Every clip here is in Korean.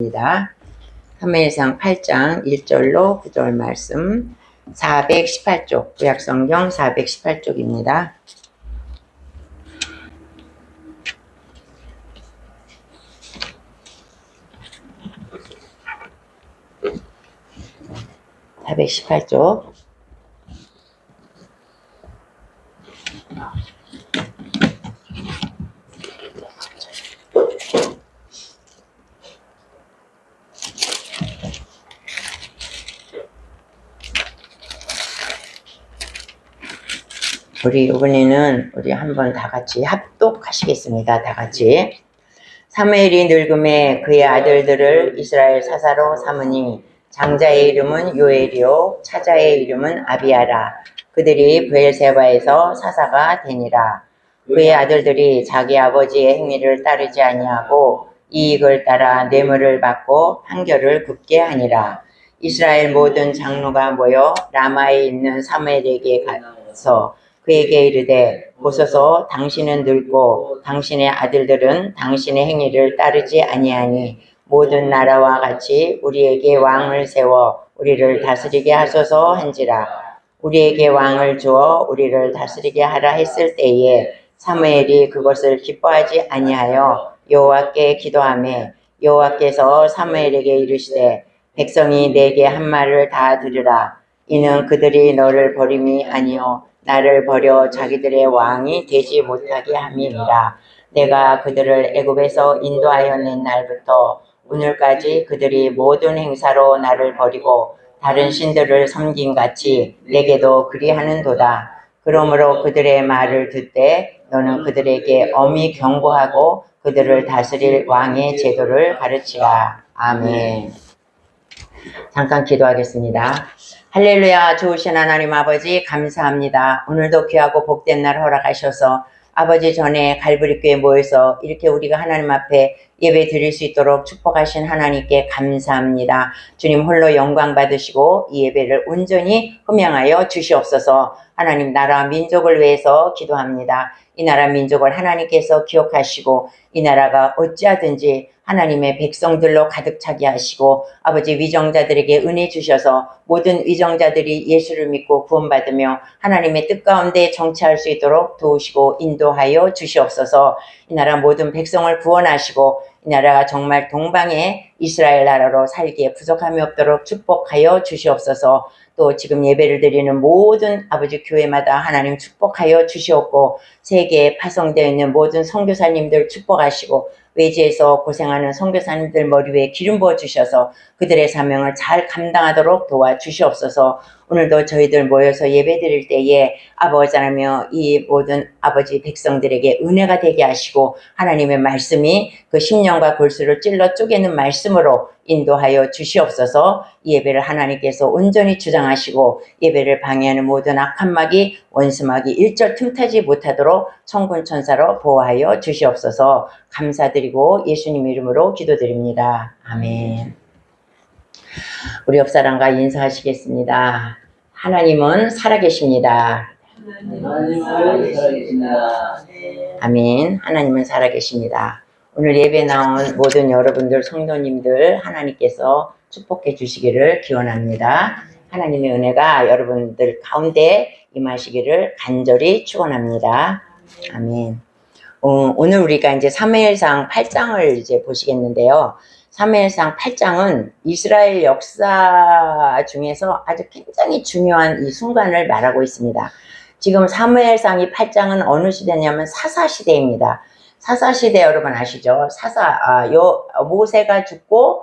입니다. 사무엘상 8장 1절로 9절 말씀 418쪽 구약성경 418쪽입니다. 우리 이번에는 우리 한번 다 같이 합독하시겠습니다. 다 같이. 사무엘이 늙음에 그의 아들들을 이스라엘 사사로 삼으니 장자의 이름은 요엘이요 차자의 이름은 아비아라. 그들이 브엘세바에서 사사가 되니라. 그의 아들들이 자기 아버지의 행위를 따르지 아니하고 이익을 따라 뇌물을 받고 판결을 굽게 하니라. 이스라엘 모든 장로가 모여 라마에 있는 사무엘에게 가서 그에게 이르되 보소서 당신은 늙고 당신의 아들들은 당신의 행위를 따르지 아니하니 모든 나라와 같이 우리에게 왕을 세워 우리를 다스리게 하소서 한지라. 우리에게 왕을 주어 우리를 다스리게 하라 했을 때에 사무엘이 그것을 기뻐하지 아니하여 여호와께 기도하매 여호와께서 사무엘에게 이르시되 백성이 내게 한 말을 다 들으라. 이는 그들이 너를 버림이 아니요 나를 버려 자기들의 왕이 되지 못하게 함이니라. 내가 그들을 애굽에서 인도하여 낸 날부터 오늘까지 그들이 모든 행사로 나를 버리고 다른 신들을 섬김같이 내게도 그리하는도다. 그러므로 그들의 말을 듣되 너는 그들에게 엄히 경고하고 그들을 다스릴 왕의 제도를 가르치라. 아멘. 잠깐 기도하겠습니다. 할렐루야. 좋으신 하나님 아버지 감사합니다. 오늘도 귀하고 복된 날 허락하셔서 아버지 전에 갈보리교회에 모여서 이렇게 우리가 하나님 앞에 예배 드릴 수 있도록 축복하신 하나님께 감사합니다. 주님 홀로 영광 받으시고 이 예배를 온전히 흠양하여 주시옵소서. 하나님 나라와 민족을 위해서 기도합니다. 이 나라 민족을 하나님께서 기억하시고 이 나라가 어찌하든지 하나님의 백성들로 가득 차게 하시고 아버지 위정자들에게 은혜 주셔서 모든 위정자들이 예수를 믿고 구원받으며 하나님의 뜻 가운데 정치할 수 있도록 도우시고 인도하여 주시옵소서. 이 나라 모든 백성을 구원하시고 이 나라가 정말 동방의 이스라엘 나라로 살기에 부족함이 없도록 축복하여 주시옵소서. 또 지금 예배를 드리는 모든 아버지 교회마다 하나님 축복하여 주시옵고 세계에 파송되어 있는 모든 선교사님들 축복하시고 외지에서 고생하는 선교사님들 머리 위에 기름 부어 주셔서 그들의 사명을 잘 감당하도록 도와주시옵소서. 오늘도 저희들 모여서 예배 드릴 때에 아버지 하나며 이 모든 아버지 백성들에게 은혜가 되게 하시고 하나님의 말씀이 그 심령과 골수를 찔러 쪼개는 말씀으로 인도하여 주시옵소서. 이 예배를 하나님께서 온전히 주장하시고 예배를 방해하는 모든 악한 마귀 원수마귀 일절 틈타지 못하도록 천군 천사로 보호하여 주시옵소서. 감사드리고 예수님 이름으로 기도드립니다. 아멘. 우리 옆사람과 인사하시겠습니다. 하나님은 살아계십니다. 아멘. 하나님은 살아계십니다. 오늘 예배 나온 모든 여러분들 성도님들 하나님께서 축복해 주시기를 기원합니다. 하나님의 은혜가 여러분들 가운데 임하시기를 간절히 축원합니다. 아멘. 오늘 우리가 이제 사무엘상 8장을 이제 보시겠는데요. 사무엘상 8장은 이스라엘 역사 중에서 아주 굉장히 중요한 이 순간을 말하고 있습니다. 지금 사무엘상이 8장은 어느 시대냐면 사사시대입니다. 사사시대 여러분 아시죠? 모세가 죽고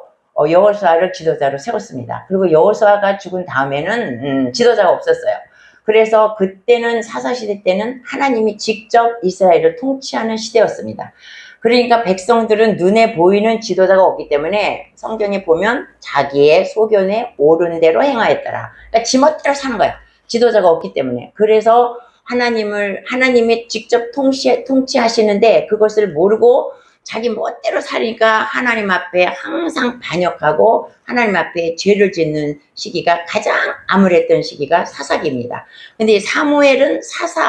여호수아를 지도자로 세웠습니다. 그리고 여호수아가 죽은 다음에는 지도자가 없었어요. 그래서 그때는 사사시대 때는 하나님이 직접 이스라엘을 통치하는 시대였습니다. 그러니까 백성들은 눈에 보이는 지도자가 없기 때문에 성경에 보면 자기의 소견에 옳은 대로 행하였더라. 그러니까 지멋대로 사는 거야. 지도자가 없기 때문에. 그래서 하나님이 직접 통치하시는데 그것을 모르고 자기 멋대로 살니까 하나님 앞에 항상 반역하고 하나님 앞에 죄를 짓는 시기가 가장 암울했던 시기가 사사기입니다. 근데 사무엘은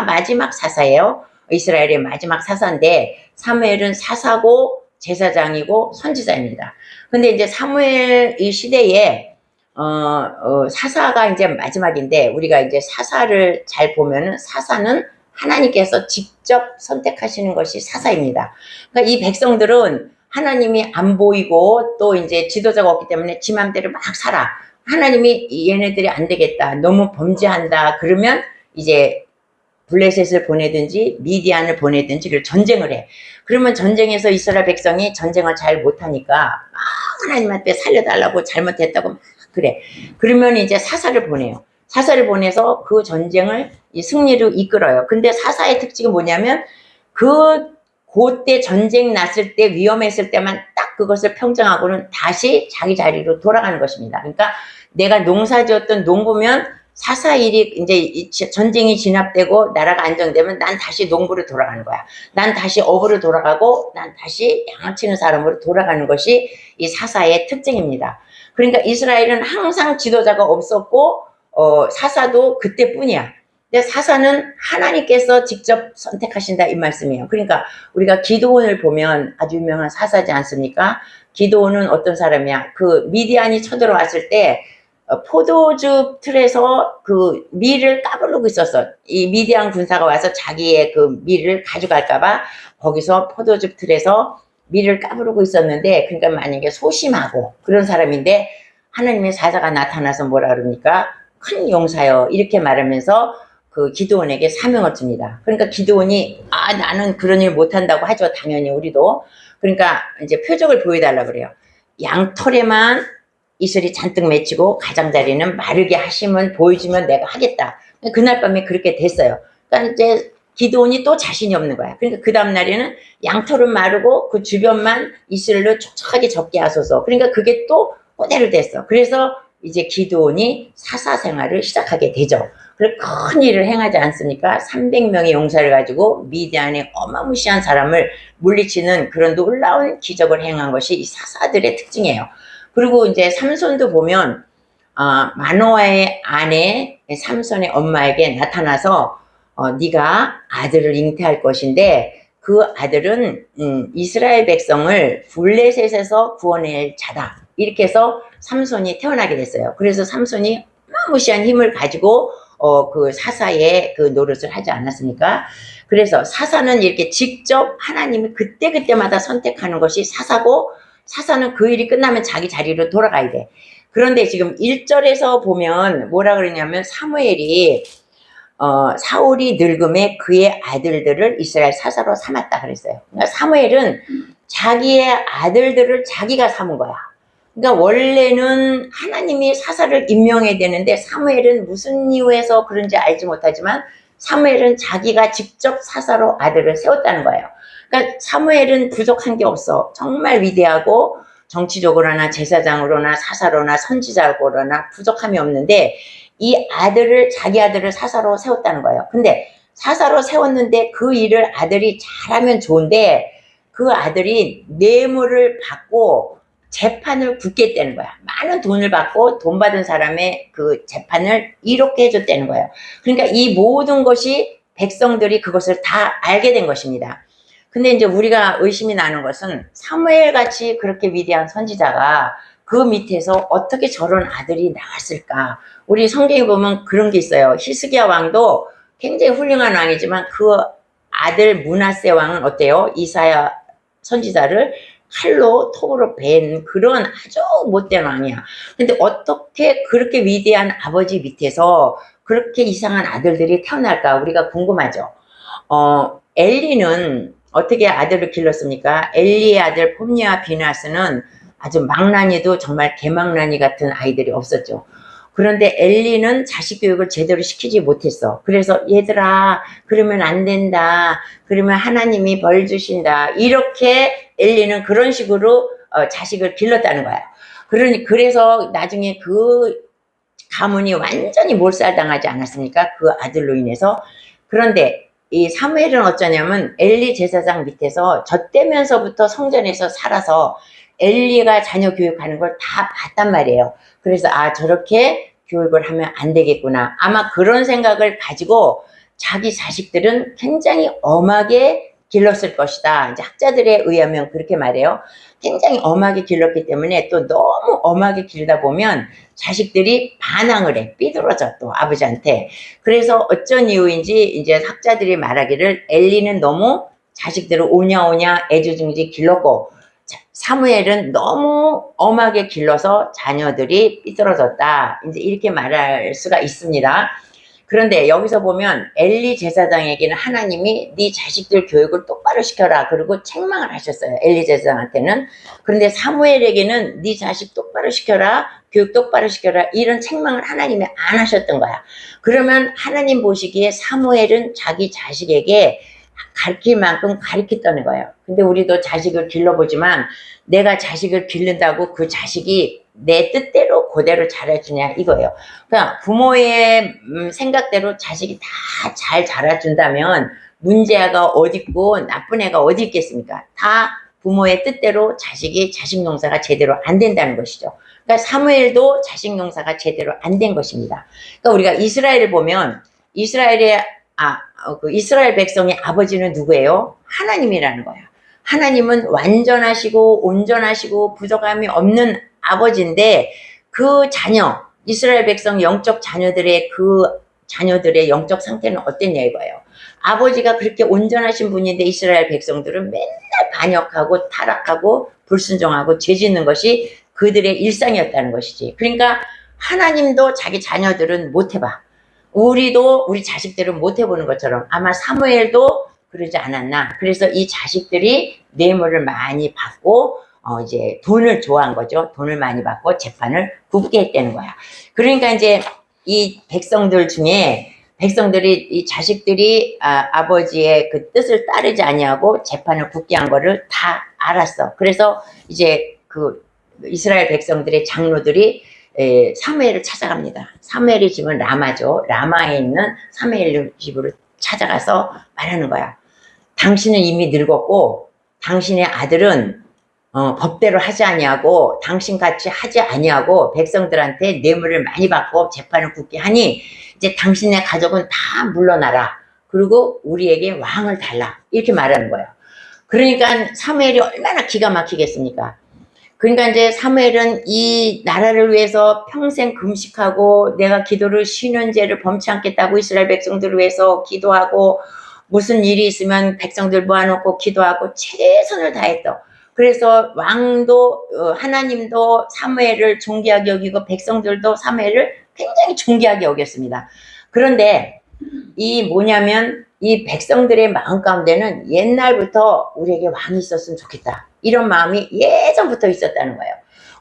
마지막 사사예요. 이스라엘의 마지막 사사인데 사무엘은 사사고 제사장이고 선지자입니다. 근데 이제 사무엘 이 시대에 사사가 이제 마지막인데, 우리가 이제 사사를 잘 보면은 사사는 하나님께서 직접 선택하시는 것이 사사입니다. 그러니까 이 백성들은 하나님이 안 보이고 또 이제 지도자가 없기 때문에 지 맘대로 막 살아. 하나님이 얘네들이 안 되겠다, 너무 범죄한다, 그러면 이제 블레셋을 보내든지 미디안을 보내든지 그 전쟁을 해. 그러면 전쟁에서 이스라엘 백성이 전쟁을 잘 못하니까 막 하나님한테 살려달라고, 잘못했다고 막 그래. 그러면 이제 사사를 보내요. 사사를 보내서 그 전쟁을 승리로 이끌어요. 근데 사사의 특징이 뭐냐면, 그때 전쟁 났을 때, 위험했을 때만 딱 그것을 평정하고는 다시 자기 자리로 돌아가는 것입니다. 그러니까 내가 농사 지었던 농부면 사사일이 이제 전쟁이 진압되고 나라가 안정되면 난 다시 농부로 돌아가는 거야. 난 다시 어부로 돌아가고 난 다시 양치는 사람으로 돌아가는 것이 이 사사의 특징입니다. 그러니까 이스라엘은 항상 지도자가 없었고 사사도 그때뿐이야. 근데 사사는 하나님께서 직접 선택하신다, 이 말씀이에요. 그러니까 우리가 기드온을 보면 아주 유명한 사사지 않습니까? 기드온은 어떤 사람이야? 그 미디안이 쳐들어왔을 때 포도주 틀에서 그 밀을 까부르고 있었어. 이 미디안 군사가 와서 자기의 그 밀을 가져갈까봐 거기서 포도주 틀에서 밀을 까부르고 있었는데, 그러니까 만약에 소심하고 그런 사람인데 하나님의 사자가 나타나서 뭐라 그럽니까? 큰 용사여, 이렇게 말하면서 그 기드온에게 사명을 줍니다. 그러니까 기드온이 나는 그런 일 못한다고 하죠. 당연히 우리도. 그러니까 이제 표적을 보여달라 그래요. 양털에만 이슬이 잔뜩 맺히고 가장자리는 마르게 하시면 보여주면 내가 하겠다. 그날 밤에 그렇게 됐어요. 그러니까 이제 기드온이 또 자신이 없는 거야. 그러니까 그 다음 날에는 양털은 마르고 그 주변만 이슬로 촉촉하게 적게 하소서. 그러니까 그게 또 그대로 됐어. 그래서 이제 기드온이 사사 생활을 시작하게 되죠. 그래서 큰 일을 행하지 않습니까? 300명의 용사를 가지고 미디안의 어마무시한 사람을 물리치는 그런 놀라운 기적을 행한 것이 이 사사들의 특징이에요. 그리고 이제 삼손도 보면 마노아의 아내 삼손의 엄마에게 나타나서 네가 아들을 잉태할 것인데 그 아들은 이스라엘 백성을 블레셋에서 구원할 자다, 이렇게 해서 삼손이 태어나게 됐어요. 그래서 삼손이 어마무시한 힘을 가지고 그 사사의 그 노릇을 하지 않았습니까? 그래서 사사는 이렇게 직접 하나님이 그때그때마다 선택하는 것이 사사고, 사사는 그 일이 끝나면 자기 자리로 돌아가야 돼. 그런데 지금 1절에서 보면 뭐라 그러냐면, 사무엘이 사울이 늙음에 그의 아들들을 이스라엘 사사로 삼았다 그랬어요. 그러니까 사무엘은 자기의 아들들을 자기가 삼은 거야. 그러니까 원래는 하나님이 사사를 임명해야 되는데 사무엘은 무슨 이유에서 그런지 알지 못하지만 사무엘은 자기가 직접 사사로 아들을 세웠다는 거예요. 그러니까 사무엘은 부족한 게 없어. 정말 위대하고 정치적으로나 제사장으로나 사사로나 선지자로나 부족함이 없는데 이 아들을, 자기 아들을 사사로 세웠다는 거예요. 근데 사사로 세웠는데 그 일을 아들이 잘하면 좋은데 그 아들이 뇌물을 받고 재판을 굳게 했다는 거야. 많은 돈을 받고 돈 받은 사람의 그 재판을 이렇게 해줬다는 거예요. 그러니까 이 모든 것이 백성들이 그것을 다 알게 된 것입니다. 근데 이제 우리가 의심이 나는 것은 사무엘 같이 그렇게 위대한 선지자가 그 밑에서 어떻게 저런 아들이 나왔을까? 우리 성경에 보면 그런 게 있어요. 히스기야 왕도 굉장히 훌륭한 왕이지만 그 아들 므낫세 왕은 어때요? 이사야 선지자를 칼로 톱으로 벤 그런 아주 못된 왕이야. 근데 어떻게 그렇게 위대한 아버지 밑에서 그렇게 이상한 아들들이 태어날까? 우리가 궁금하죠. 엘리는 어떻게 아들을 길렀습니까? 엘리의 아들 폼니와 비나스는 아주 망나니도 정말 개망나니 같은 아이들이 없었죠. 그런데 엘리는 자식 교육을 제대로 시키지 못했어. 그래서 얘들아, 그러면 안 된다, 그러면 하나님이 벌 주신다, 이렇게 엘리는 그런 식으로 자식을 길렀다는 거야. 그래서 나중에 그 가문이 완전히 몰살당하지 않았습니까? 그 아들로 인해서. 그런데 이 사무엘은 어쩌냐면 엘리 제사장 밑에서 젖대면서부터 성전에서 살아서 엘리가 자녀 교육하는 걸 다 봤단 말이에요. 그래서 저렇게 교육을 하면 안 되겠구나, 아마 그런 생각을 가지고 자기 자식들은 굉장히 엄하게 길렀을 것이다. 이제 학자들에 의하면 그렇게 말해요. 굉장히 엄하게 길렀기 때문에 또 너무 엄하게 길다 보면 자식들이 반항을 해. 삐뚤어져 또 아버지한테. 그래서 어쩐 이유인지 이제 학자들이 말하기를 엘리는 너무 자식들을 오냐오냐 애지중지 길렀고 사무엘은 너무 엄하게 길러서 자녀들이 삐뚤어졌다. 이제 이렇게 말할 수가 있습니다. 그런데 여기서 보면 엘리 제사장에게는 하나님이 네 자식들 교육을 똑바로 시켜라 그리고 책망을 하셨어요. 엘리 제사장한테는. 그런데 사무엘에게는 네 자식 똑바로 시켜라 교육 똑바로 시켜라 이런 책망을 하나님이 안 하셨던 거야. 그러면 하나님 보시기에 사무엘은 자기 자식에게 가르칠 만큼 가르쳤다는 거예요. 근데 우리도 자식을 길러보지만 내가 자식을 기른다고 그 자식이 내 뜻대로 그대로 자라주냐 이거예요. 그러니까 부모의 생각대로 자식이 다 잘 자라준다면 문제가 어디 있고 나쁜 애가 어디 있겠습니까? 다 부모의 뜻대로 자식이 자식 농사가 제대로 안 된다는 것이죠. 그러니까 사무엘도 자식 농사가 제대로 안 된 것입니다. 그러니까 우리가 이스라엘을 보면 이스라엘 백성의 아버지는 누구예요? 하나님이라는 거야. 하나님은 완전하시고 온전하시고 부족함이 없는 아버지인데 그 자녀, 이스라엘 백성 영적 자녀들의 영적 상태는 어땠냐 이거예요. 아버지가 그렇게 온전하신 분인데 이스라엘 백성들은 맨날 반역하고 타락하고 불순종하고 죄짓는 것이 그들의 일상이었다는 것이지. 그러니까 하나님도 자기 자녀들은 못 해봐. 우리도 우리 자식들은 못 해보는 것처럼 아마 사무엘도 그러지 않았나. 그래서 이 자식들이 뇌물을 많이 받고 이제 돈을 좋아한 거죠. 돈을 많이 받고 재판을 굽게 했다는 거야. 그러니까 이제 이 백성들 중에 백성들이 이 자식들이 아버지의 그 뜻을 따르지 아니하고 재판을 굳게 한 거를 다 알았어. 그래서 이제 그 이스라엘 백성들의 장로들이 사무엘을 찾아갑니다. 사무엘의 집은 라마죠. 라마에 있는 사무엘 집으로 찾아가서 말하는 거야. 당신은 이미 늙었고 당신의 아들은 법대로 하지 아니하고 당신같이 하지 아니하고 백성들한테 뇌물을 많이 받고 재판을 굳게 하니 이제 당신의 가족은 다 물러나라. 그리고 우리에게 왕을 달라. 이렇게 말하는 거예요. 그러니까 사무엘이 얼마나 기가 막히겠습니까? 그러니까 이제 사무엘은 이 나라를 위해서 평생 금식하고 내가 기도를 쉬는 죄를 범치 않겠다고 이스라엘 백성들을 위해서 기도하고 무슨 일이 있으면 백성들 모아놓고 기도하고 최선을 다했어. 그래서 왕도 하나님도 사무엘을 존귀하게 여기고 백성들도 사무엘을 굉장히 존귀하게 여겼습니다. 그런데 이 뭐냐면 이 백성들의 마음 가운데는 옛날부터 우리에게 왕이 있었으면 좋겠다. 이런 마음이 예전부터 있었다는 거예요.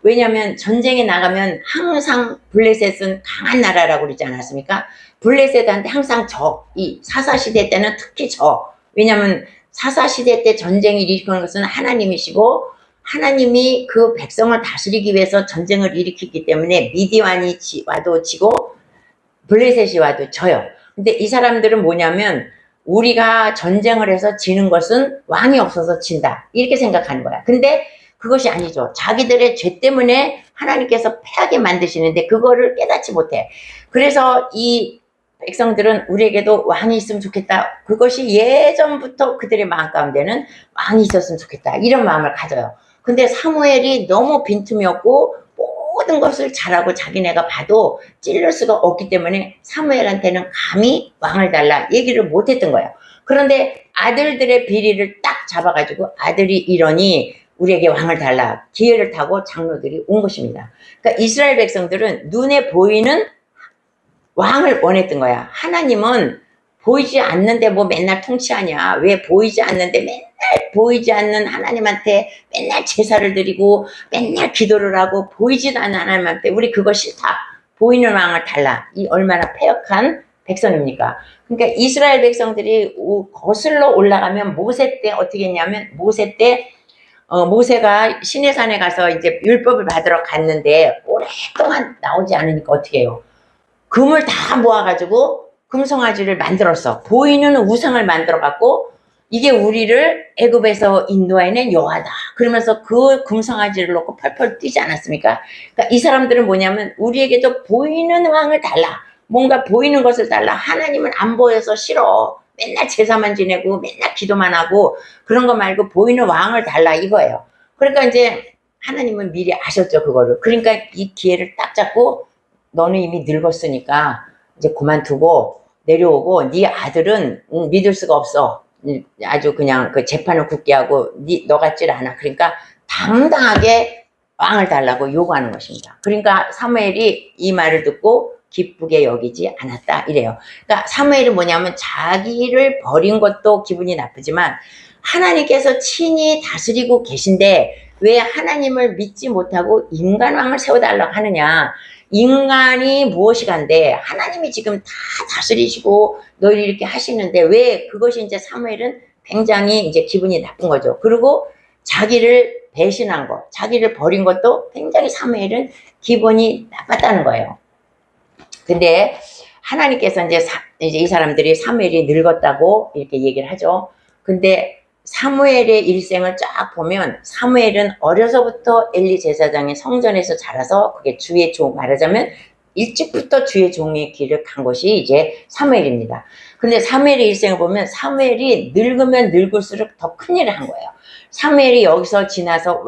왜냐하면 전쟁에 나가면 항상 블레셋은 강한 나라라고 그러지 않았습니까? 블레셋한테 항상 이 사사시대 때는 특히 왜냐하면 사사시대 때 전쟁을 일으키는 것은 하나님이시고 하나님이 그 백성을 다스리기 위해서 전쟁을 일으켰기 때문에 미디안이 와도 지고 블레셋이 와도 져요. 근데 이 사람들은 뭐냐면 우리가 전쟁을 해서 지는 것은 왕이 없어서 진다. 이렇게 생각하는 거야. 근데 그것이 아니죠. 자기들의 죄 때문에 하나님께서 패하게 만드시는데 그거를 깨닫지 못해. 그래서 이 백성들은 우리에게도 왕이 있으면 좋겠다. 그것이 예전부터 그들의 마음 가운데는 왕이 있었으면 좋겠다. 이런 마음을 가져요. 근데 사무엘이 너무 빈틈이었고 모든 것을 잘하고 자기네가 봐도 찔릴 수가 없기 때문에 사무엘한테는 감히 왕을 달라 얘기를 못했던 거예요. 그런데 아들들의 비리를 딱 잡아가지고 아들이 이러니 우리에게 왕을 달라 기회를 타고 장로들이 온 것입니다. 그러니까 이스라엘 백성들은 눈에 보이는 왕을 원했던 거야. 하나님은 보이지 않는데 뭐 맨날 통치하냐. 왜 보이지 않는데 맨날 보이지 않는 하나님한테 맨날 제사를 드리고 맨날 기도를 하고 보이지도 않는 하나님한테 우리 그거 싫다. 보이는 왕을 달라. 이 얼마나 패역한 백성입니까? 그러니까 이스라엘 백성들이 거슬러 올라가면 모세 때 어떻게 했냐면 모세 때 모세가 시내산에 가서 이제 율법을 받으러 갔는데 오랫동안 나오지 않으니까 어떻게 해요? 금을 다 모아가지고 금송아지를 만들었어. 보이는 우상을 만들어갖고 이게 우리를 애굽에서 인도해낸 여호와다. 그러면서 그 금송아지를 놓고 펄펄 뛰지 않았습니까? 그러니까 이 사람들은 뭐냐면 우리에게도 보이는 왕을 달라. 뭔가 보이는 것을 달라. 하나님은 안 보여서 싫어. 맨날 제사만 지내고 맨날 기도만 하고 그런 거 말고 보이는 왕을 달라 이거예요. 그러니까 이제 하나님은 미리 아셨죠, 그거를. 그러니까 이 기회를 딱 잡고 너는 이미 늙었으니까 이제 그만두고 내려오고 네 아들은 믿을 수가 없어. 아주 그냥 그 재판을 굳게 하고 너 같질 않아. 그러니까 당당하게 왕을 달라고 요구하는 것입니다. 그러니까 사무엘이 이 말을 듣고 기쁘게 여기지 않았다 이래요. 그러니까 사무엘이 뭐냐면 자기를 버린 것도 기분이 나쁘지만 하나님께서 친히 다스리고 계신데 왜 하나님을 믿지 못하고 인간왕을 세워달라고 하느냐. 인간이 무엇이 간데 하나님이 지금 다 다스리시고 너희를 이렇게 하시는데 왜 그것이 이제 사무엘은 굉장히 이제 기분이 나쁜 거죠. 그리고 자기를 배신한 것, 자기를 버린 것도 굉장히 사무엘은 기분이 나빴다는 거예요. 근데 하나님께서 이제 이 사람들이 사무엘이 늙었다고 이렇게 얘기를 하죠. 근데 사무엘의 일생을 쫙 보면 사무엘은 어려서부터 엘리 제사장의 성전에서 자라서 그게 주의 종, 말하자면 일찍부터 주의 종의 길을 간 것이 이제 사무엘입니다. 근데 사무엘의 일생을 보면 사무엘이 늙으면 늙을수록 더 큰일을 한 거예요. 사무엘이 여기서 지나서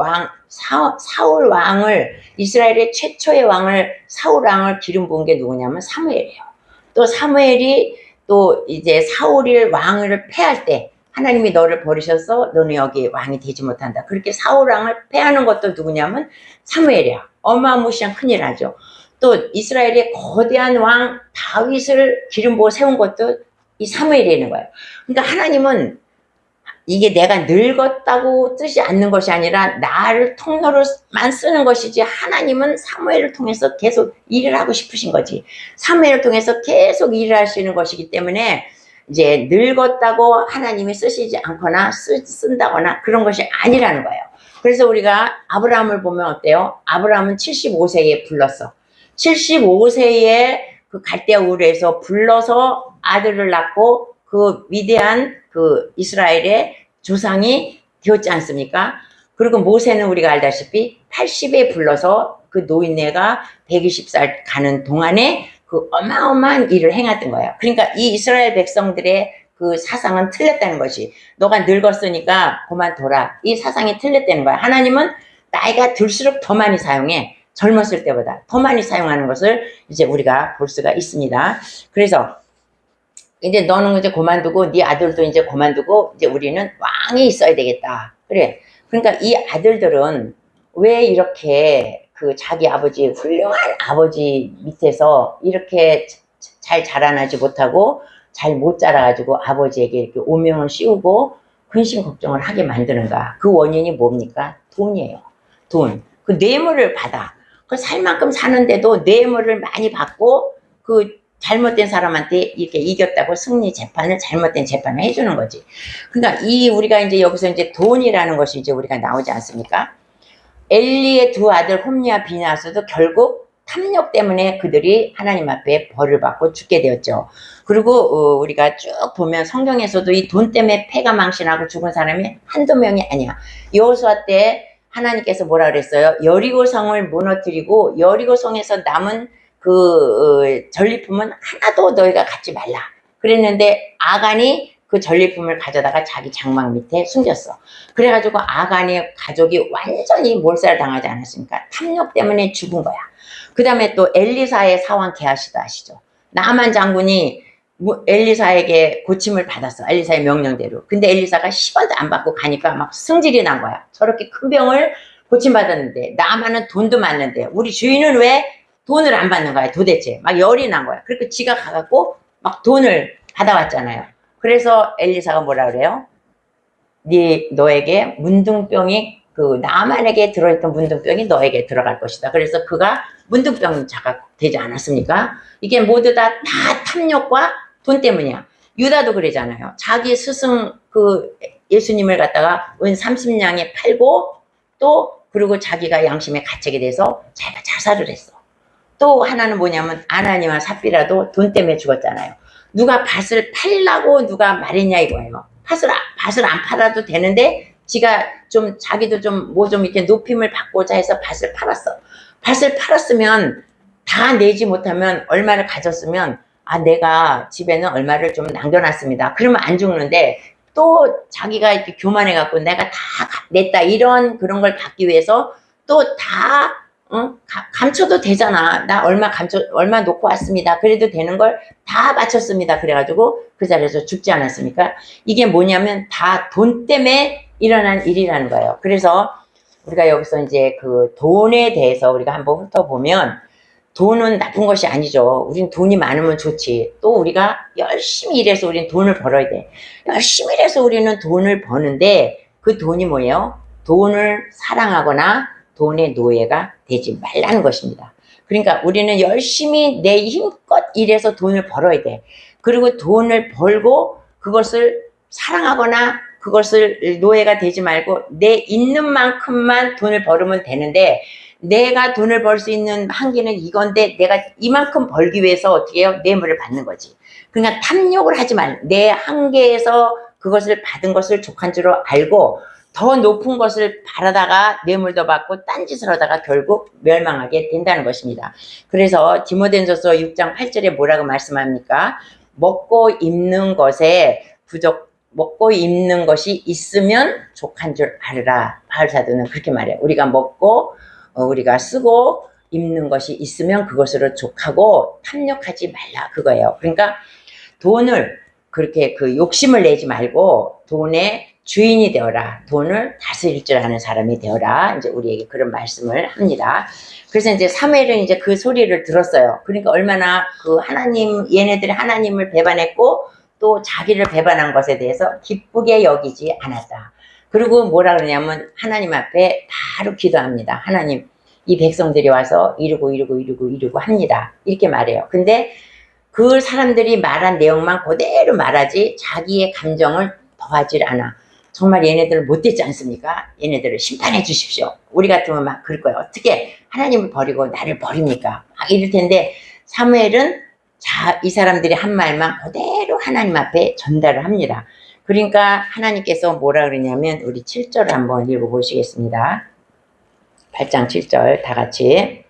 사울 왕을, 이스라엘의 최초의 왕을, 사울 왕을 기름 부은 게 누구냐면 사무엘이에요. 또 사무엘이 또 이제 사울이 왕을 패할 때 하나님이 너를 버리셔서 너는 여기 왕이 되지 못한다. 그렇게 사울 왕을 패하는 것도 누구냐면 사무엘이야. 어마무시한 큰일 하죠. 또 이스라엘의 거대한 왕 다윗을 기름 부어 세운 것도 이 사무엘이라는 거예요. 그러니까 하나님은 이게 내가 늙었다고 뜻이 않는 것이 아니라 나를 통로로만 쓰는 것이지 하나님은 사무엘을 통해서 계속 일을 하고 싶으신 거지. 사무엘을 통해서 계속 일을 하시는 것이기 때문에 이제 늙었다고 하나님이 쓰시지 않거나 쓴다거나 그런 것이 아니라는 거예요. 그래서 우리가 아브라함을 보면 어때요? 아브라함은 75세에 불렀어. 75세에 그 갈대아 우르에서 불러서 아들을 낳고 그 위대한 그 이스라엘의 조상이 되었지 않습니까? 그리고 모세는 우리가 알다시피 80에 불러서 그 노인네가 120살 가는 동안에 그 어마어마한 일을 행했던 거예요. 그러니까 이 이스라엘 백성들의 그 사상은 틀렸다는 것이 너가 늙었으니까 그만둬라. 이 사상이 틀렸다는 거야. 하나님은 나이가 들수록 더 많이 사용해. 젊었을 때보다 더 많이 사용하는 것을 이제 우리가 볼 수가 있습니다. 그래서 이제 너는 이제 그만두고 네 아들도 이제 그만두고 이제 우리는 왕이 있어야 되겠다. 그래. 그러니까 이 아들들은 왜 이렇게 그 자기 아버지 훌륭한 아버지 밑에서 이렇게 잘 자라나지 못하고 잘 못 자라가지고 아버지에게 이렇게 오명을 씌우고 근심 걱정을 하게 만드는가. 그 원인이 뭡니까? 돈이에요. 돈. 그 뇌물을 받아. 그 살 만큼 사는데도 뇌물을 많이 받고 그 잘못된 사람한테 이렇게 이겼다고 승리 재판을 잘못된 재판을 해주는 거지. 그러니까 우리가 이제 여기서 이제 돈이라는 것이 이제 우리가 나오지 않습니까? 엘리의 두 아들 홈리와 비나스도 결국 탐욕 때문에 그들이 하나님 앞에 벌을 받고 죽게 되었죠. 그리고 우리가 쭉 보면 성경에서도 이 돈 때문에 패가 망신하고 죽은 사람이 한두 명이 아니야. 여호수아 때 하나님께서 뭐라 그랬어요? 여리고성을 무너뜨리고 여리고성에서 남은 그 전리품은 하나도 너희가 갖지 말라. 그랬는데 아간이 그 전리품을 가져다가 자기 장막 밑에 숨겼어. 그래가지고 아간의 가족이 완전히 몰살 당하지 않았습니까? 탐욕 때문에 죽은 거야. 그 다음에 또 엘리사의 사왕 게하시도 아시죠? 나만 장군이 엘리사에게 고침을 받았어. 엘리사의 명령대로. 근데 엘리사가 10원도 안 받고 가니까 막 승질이 난 거야. 저렇게 큰 병을 고침받았는데 나만은 돈도 많는데 우리 주인은 왜 돈을 안 받는 거야 도대체. 막 열이 난 거야. 그리고 지가 가갖고 막 돈을 받아왔잖아요. 그래서 엘리사가 뭐라 그래요? 너에게 문둥병이 그 나만에게 들어있던 문둥병이 너에게 들어갈 것이다. 그래서 그가 문둥병자가 되지 않았습니까? 이게 모두 다 탐욕과 돈 때문이야. 유다도 그러잖아요. 자기 스승 그 예수님을 갖다가 은 30냥에 팔고 또 그리고 자기가 양심에 갇히게 돼서 자기가 자살을 했어. 또 하나는 뭐냐면 아나니와 삽비라도 돈 때문에 죽었잖아요. 누가 밭을 팔라고 누가 말했냐 이거예요. 밭을 안 팔아도 되는데 지가 좀 자기도 좀 뭐 좀 이렇게 높임을 받고자 해서 밭을 팔았어. 밭을 팔았으면 다 내지 못하면 얼마를 가졌으면 아 내가 집에는 얼마를 좀 남겨놨습니다. 그러면 안 죽는데 또 자기가 이렇게 교만해갖고 내가 다 냈다 이런 그런 걸 갖기 위해서 또 다 감춰도 되잖아. 나 얼마 놓고 왔습니다. 그래도 되는 걸 다 바쳤습니다. 그래가지고 그 자리에서 죽지 않았습니까? 이게 뭐냐면 다 돈 때문에 일어난 일이라는 거예요. 그래서 우리가 여기서 이제 그 돈에 대해서 우리가 한번 훑어보면 돈은 나쁜 것이 아니죠. 우린 돈이 많으면 좋지. 또 우리가 열심히 일해서 우린 돈을 벌어야 돼. 열심히 일해서 우리는 돈을 버는데 그 돈이 뭐예요? 돈을 사랑하거나 돈의 노예가 되지 말라는 것입니다. 그러니까 우리는 열심히 내 힘껏 일해서 돈을 벌어야 돼. 그리고 돈을 벌고 그것을 사랑하거나 그것을 노예가 되지 말고 내 있는 만큼만 돈을 벌으면 되는데 내가 돈을 벌 수 있는 한계는 이건데 내가 이만큼 벌기 위해서 어떻게 해요? 뇌물을 받는 거지. 그러니까 탐욕을 하지 말. 내 한계에서 그것을 받은 것을 족한 줄 알고 더 높은 것을 바라다가 뇌물도 받고 딴짓을 하다가 결국 멸망하게 된다는 것입니다. 그래서 디모데전서 6장 8절에 뭐라고 말씀합니까? 먹고 입는 것이 있으면 족한 줄 알으라. 바울 사도는 그렇게 말해요. 우리가 먹고 우리가 쓰고 입는 것이 있으면 그것으로 족하고 탐욕하지 말라 그거예요. 그러니까 돈을 그렇게 그 욕심을 내지 말고 돈의 주인이 되어라. 돈을 다스릴 줄 아는 사람이 되어라. 이제 우리에게 그런 말씀을 합니다. 그래서 이제 사무엘은 이제 그 소리를 들었어요. 그러니까 얼마나 그 얘네들이 하나님을 배반했고 또 자기를 배반한 것에 대해서 기쁘게 여기지 않았다. 그리고 뭐라 그러냐면 하나님 앞에 바로 기도합니다. 하나님, 이 백성들이 와서 이루고 합니다. 이렇게 말해요. 근데 그 사람들이 말한 내용만 그대로 말하지 자기의 감정을 더하질 않아. 정말 얘네들을 못됐지 않습니까? 얘네들을 심판해 주십시오. 우리 같으면 막 그럴 거예요. 어떻게 하나님을 버리고 나를 버립니까? 막 이럴 텐데 사무엘은 이 사람들이 한 말만 그대로 하나님 앞에 전달을 합니다. 그러니까 하나님께서 뭐라 그러냐면 우리 7절을 한번 읽어보시겠습니다. 8장 7절 다 같이.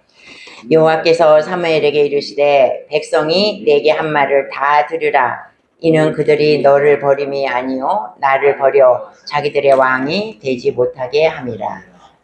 여호와께서 사무엘에게 이르시되 백성이 내게 한 말을 다 들으라. 이는 그들이 너를 버림이 아니요 나를 버려 자기들의 왕이 되지 못하게 함이라.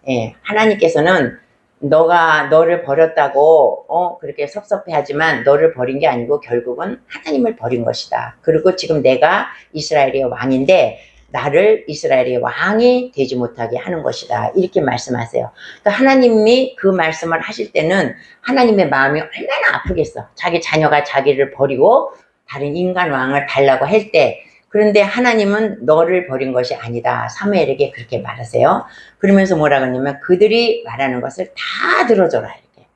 예, 하나님께서는 너를 버렸다고 그렇게 섭섭해하지만 너를 버린 게 아니고 결국은 하나님을 버린 것이다. 그리고 지금 내가 이스라엘의 왕인데 나를 이스라엘의 왕이 되지 못하게 하는 것이다. 이렇게 말씀하세요. 그러니까 하나님이 그 말씀을 하실 때는 하나님의 마음이 얼마나 아프겠어. 자기 자녀가 자기를 버리고 다른 인간 왕을 달라고 할 때, 그런데 하나님은 너를 버린 것이 아니다. 사무엘에게 그렇게 말하세요. 그러면서 뭐라 그러냐면 그들이 말하는 것을 다 들어줘라. 이렇게.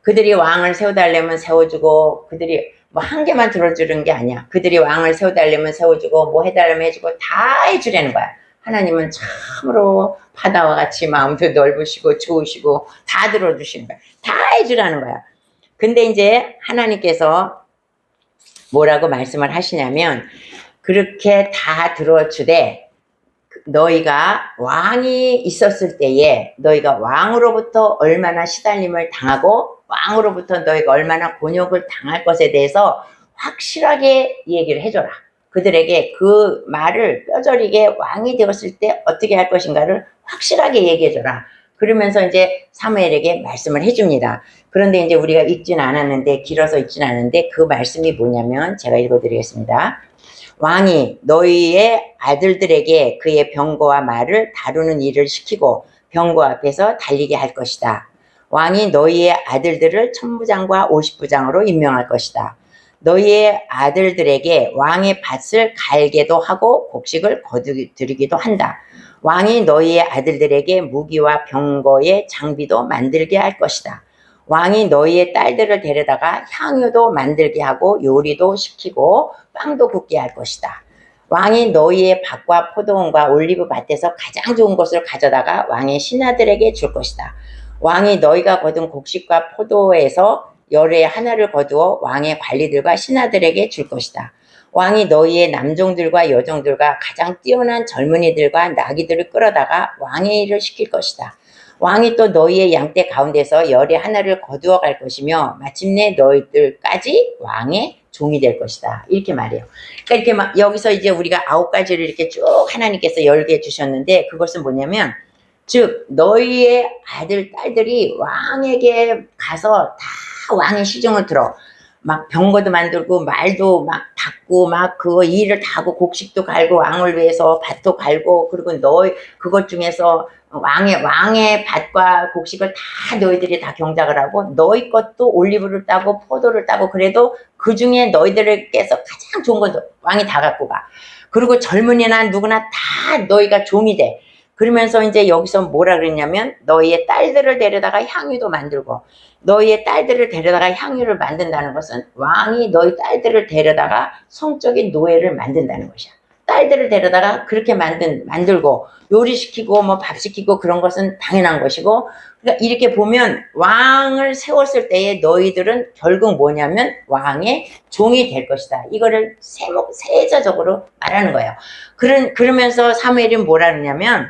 그들이 왕을 세워달라면 세워주고 그들이 뭐 한 개만 들어주는 게 아니야. 그들이 왕을 세워달라면 세워주고 뭐 해달라면 해주고 다 해주라는 거야. 하나님은 참으로 바다와 같이 마음도 넓으시고 좋으시고 다 들어주시는 거야. 다 해주라는 거야. 근데 이제 하나님께서 뭐라고 말씀을 하시냐면 그렇게 다 들어주되 너희가 왕이 있었을 때에 너희가 왕으로부터 얼마나 시달림을 당하고 왕으로부터 너희가 얼마나 곤욕을 당할 것에 대해서 확실하게 얘기를 해줘라. 그들에게 그 말을 뼈저리게 왕이 되었을 때 어떻게 할 것인가를 확실하게 얘기해줘라. 그러면서 이제 사무엘에게 말씀을 해줍니다. 그런데 이제 우리가 읽진 않았는데 길어서 읽진 않았는데 그 말씀이 뭐냐면 제가 읽어드리겠습니다. 왕이 너희의 아들들에게 그의 병거와 말을 다루는 일을 시키고 병거 앞에서 달리게 할 것이다. 왕이 너희의 아들들을 천부장과 50부장으로 임명할 것이다. 너희의 아들들에게 왕의 밭을 갈게도 하고 곡식을 거두드리기도 한다. 왕이 너희의 아들들에게 무기와 병거의 장비도 만들게 할 것이다. 왕이 너희의 딸들을 데려다가 향유도 만들게 하고 요리도 시키고 빵도 굽게 할 것이다. 왕이 너희의 밭과 포도원과 올리브 밭에서 가장 좋은 것을 가져다가 왕의 신하들에게 줄 것이다. 왕이 너희가 거둔 곡식과 포도에서 열의 하나를 거두어 왕의 관리들과 신하들에게 줄 것이다. 왕이 너희의 남종들과 여종들과 가장 뛰어난 젊은이들과 나귀들을 끌어다가 왕의 일을 시킬 것이다. 왕이 또 너희의 양떼 가운데서 열의 하나를 거두어 갈 것이며 마침내 너희들까지 왕의 종이 될 것이다. 이렇게 말해요. 그러니까 이렇게 막 여기서 이제 우리가 9가지를 이렇게 쭉 하나님께서 열게 해주셨는데, 그것은 뭐냐면, 즉 너희의 아들 딸들이 왕에게 가서 다 왕의 시중을 들어. 막 병거도 만들고 말도 막 닦고 막 그거 일을 다 하고 곡식도 갈고 왕을 위해서 밭도 갈고, 그리고 너희 그것 중에서 왕의 밭과 곡식을 다 너희들이 다 경작을 하고, 너희 것도 올리브를 따고 포도를 따고, 그래도 그 중에 너희들께서 가장 좋은 건 왕이 다 갖고 가. 그리고 젊은이나 누구나 다 너희가 종이 돼. 그러면서 이제 여기서 뭐라 그랬냐면, 너희의 딸들을 데려다가 향유도 만들고, 너희의 딸들을 데려다가 향유를 만든다는 것은 왕이 너희 딸들을 데려다가 성적인 노예를 만든다는 것이야. 딸들을 데려다가 그렇게 만들고 요리시키고 뭐 밥 시키고 그런 것은 당연한 것이고, 그러니까 이렇게 보면 왕을 세웠을 때에 너희들은 결국 뭐냐면 왕의 종이 될 것이다. 이거를 세자적으로 말하는 거예요. 그러면서 사무엘이 뭐라 그러냐면,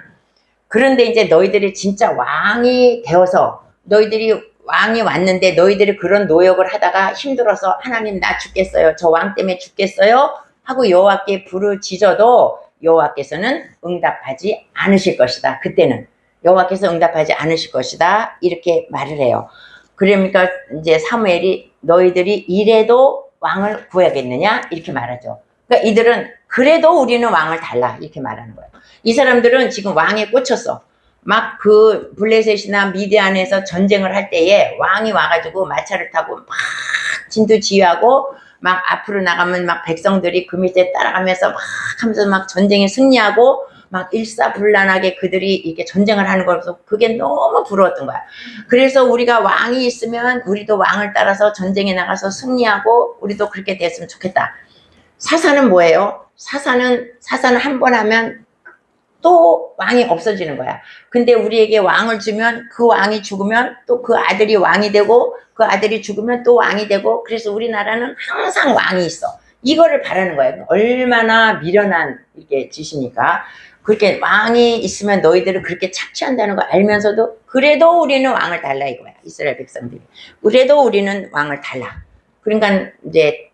그런데 이제 너희들이 진짜 왕이 되어서, 너희들이 왕이 왔는데 너희들이 그런 노역을 하다가 힘들어서 하나님 나 죽겠어요, 저 왕 때문에 죽겠어요 하고 여호와께 부르짖어도 여호와께서는 응답하지 않으실 것이다. 그때는 여호와께서 응답하지 않으실 것이다. 이렇게 말을 해요. 그러니까 이제 사무엘이 너희들이 이래도 왕을 구하겠느냐 이렇게 말하죠. 그러니까 이들은 그래도 우리는 왕을 달라 이렇게 말하는 거예요. 이 사람들은 지금 왕에 꽂혔어. 막 그 블레셋이나 미디안에서 전쟁을 할 때에 왕이 와가지고 마차를 타고 막 진두지휘하고 막 앞으로 나가면 막 백성들이 그 밑에 따라가면서 막 하면서 막 전쟁에 승리하고 막 일사불란하게 그들이 이렇게 전쟁을 하는 거라서 그게 너무 부러웠던 거야. 그래서 우리가 왕이 있으면 우리도 왕을 따라서 전쟁에 나가서 승리하고 우리도 그렇게 됐으면 좋겠다. 사사는 뭐예요? 사사는 한 번 하면 또 왕이 없어지는 거야. 근데 우리에게 왕을 주면 그 왕이 죽으면 또 그 아들이 왕이 되고, 그 아들이 죽으면 또 왕이 되고, 그래서 우리나라는 항상 왕이 있어. 이거를 바라는 거예요. 얼마나 미련한 이게 짓입니까? 그렇게 왕이 있으면 너희들은 그렇게 착취한다는 거 알면서도 그래도 우리는 왕을 달라 이거야. 이스라엘 백성들이. 그래도 우리는 왕을 달라. 그러니까 이제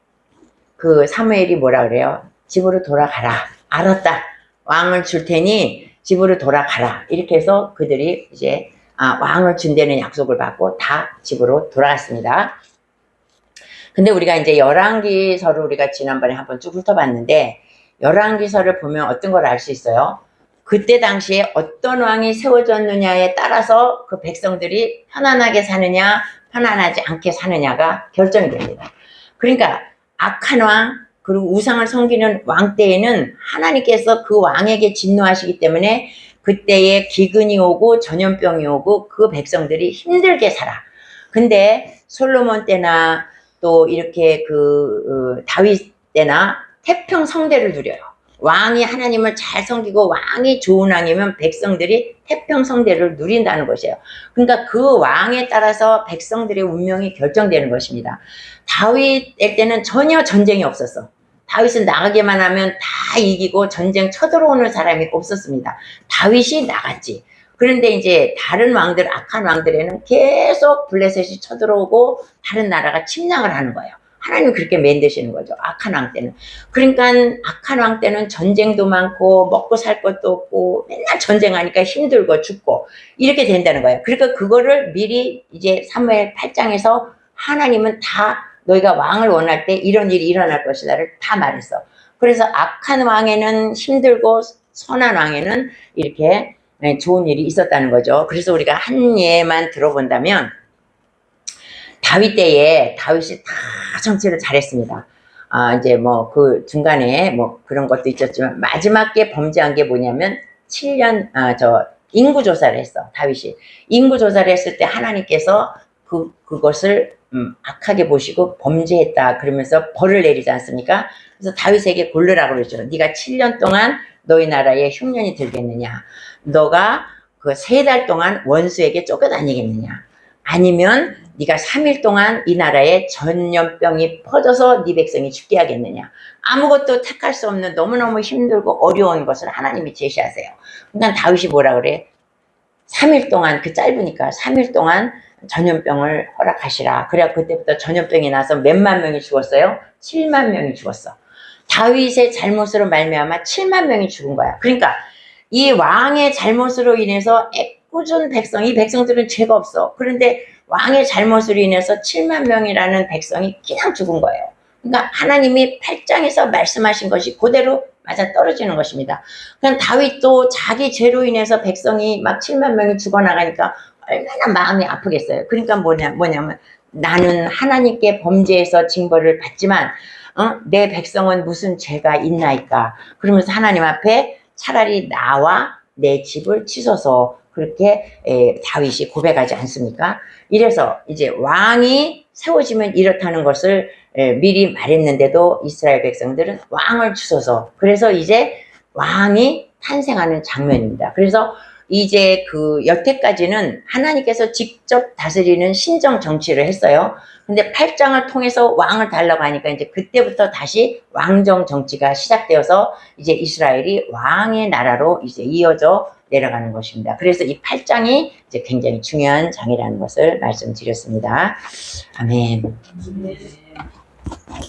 그 사무엘이 뭐라 그래요? 집으로 돌아가라. 알았다. 왕을 줄 테니 집으로 돌아가라. 이렇게 해서 그들이 이제 왕을 준다는 약속을 받고 다 집으로 돌아갔습니다. 근데 우리가 이제 열왕기서를 우리가 지난번에 한번 쭉 훑어봤는데, 열왕기서를 보면 어떤 걸 알 수 있어요? 그때 당시에 어떤 왕이 세워졌느냐에 따라서 그 백성들이 편안하게 사느냐 편안하지 않게 사느냐가 결정이 됩니다. 그러니까 악한 왕, 그리고 우상을 섬기는 왕 때에는 하나님께서 그 왕에게 진노하시기 때문에 그때에 기근이 오고 전염병이 오고 그 백성들이 힘들게 살아. 근데 솔로몬 때나 또 이렇게 다윗 때나 태평성대를 누려요. 왕이 하나님을 잘 섬기고 왕이 좋은 왕이면 백성들이 태평성대를 누린다는 것이에요. 그러니까 그 왕에 따라서 백성들의 운명이 결정되는 것입니다. 다윗 때는 전혀 전쟁이 없었어. 다윗은 나가기만 하면 다 이기고 전쟁 쳐들어오는 사람이 없었습니다. 다윗이 나갔지. 그런데 이제 다른 왕들, 악한 왕들에는 계속 블레셋이 쳐들어오고 다른 나라가 침략을 하는 거예요. 하나님 그렇게 만드시는 거죠. 악한 왕 때는. 그러니까 악한 왕 때는 전쟁도 많고 먹고 살 것도 없고 맨날 전쟁하니까 힘들고 죽고 이렇게 된다는 거예요. 그러니까 그거를 미리 이제 사무엘 8장에서 하나님은 다 너희가 왕을 원할 때 이런 일이 일어날 것이다를 다 말했어. 그래서 악한 왕에는 힘들고 선한 왕에는 이렇게 좋은 일이 있었다는 거죠. 그래서 우리가 한 예만 들어본다면, 다윗 때에 다윗이 다 정치를 잘했습니다. 이제 뭐 그 중간에 뭐 그런 것도 있었지만 마지막에 범죄한 게 뭐냐면 7년 인구 조사를 했어. 다윗이 인구 조사를 했을 때 하나님께서 그것을 악하게 보시고 범죄했다 그러면서 벌을 내리지 않습니까? 그래서 다윗에게 고르라고 그러죠. 네가 7년 동안 너희 나라에 흉년이 들겠느냐, 너가 그 3달 동안 원수에게 쫓겨다니겠느냐, 아니면 네가 3일 동안 이 나라에 전염병이 퍼져서 네 백성이 죽게 하겠느냐. 아무것도 택할 수 없는 너무너무 힘들고 어려운 것을 하나님이 제시하세요. 그러니까 다윗이 뭐라 그래? 3일 동안, 그 짧으니까 3일 동안 전염병을 허락하시라. 그래야 그때부터 전염병이 나서 몇만 명이 죽었어요? 7만 명이 죽었어. 다윗의 잘못으로 말미암아 7만 명이 죽은 거야. 그러니까 이 왕의 잘못으로 인해서 애꿎은 백성, 이 백성들은 죄가 없어. 그런데 왕의 잘못으로 인해서 7만 명이라는 백성이 그냥 죽은 거예요. 그러니까 하나님이 8장에서 말씀하신 것이 그대로 맞아 떨어지는 것입니다. 그냥 다윗도 자기 죄로 인해서 백성이 막 7만 명이 죽어나가니까 얼마나 마음이 아프겠어요. 그러니까 뭐냐면 나는 하나님께 범죄해서 징벌을 받지만 내 백성은 무슨 죄가 있나이까. 그러면서 하나님 앞에 차라리 나와 내 집을 치소서 그렇게 다윗이 고백하지 않습니까? 이래서 이제 왕이 세워지면 이렇다는 것을 미리 말했는데도 이스라엘 백성들은 왕을 주소서. 그래서 이제 왕이 탄생하는 장면입니다. 그래서 이제 그 여태까지는 하나님께서 직접 다스리는 신정 정치를 했어요. 근데 8장을 통해서 왕을 달라고 하니까 이제 그때부터 다시 왕정 정치가 시작되어서 이제 이스라엘이 왕의 나라로 이제 이어져 내려가는 것입니다. 그래서 이 8장이 이제 굉장히 중요한 장이라는 것을 말씀드렸습니다. 아멘.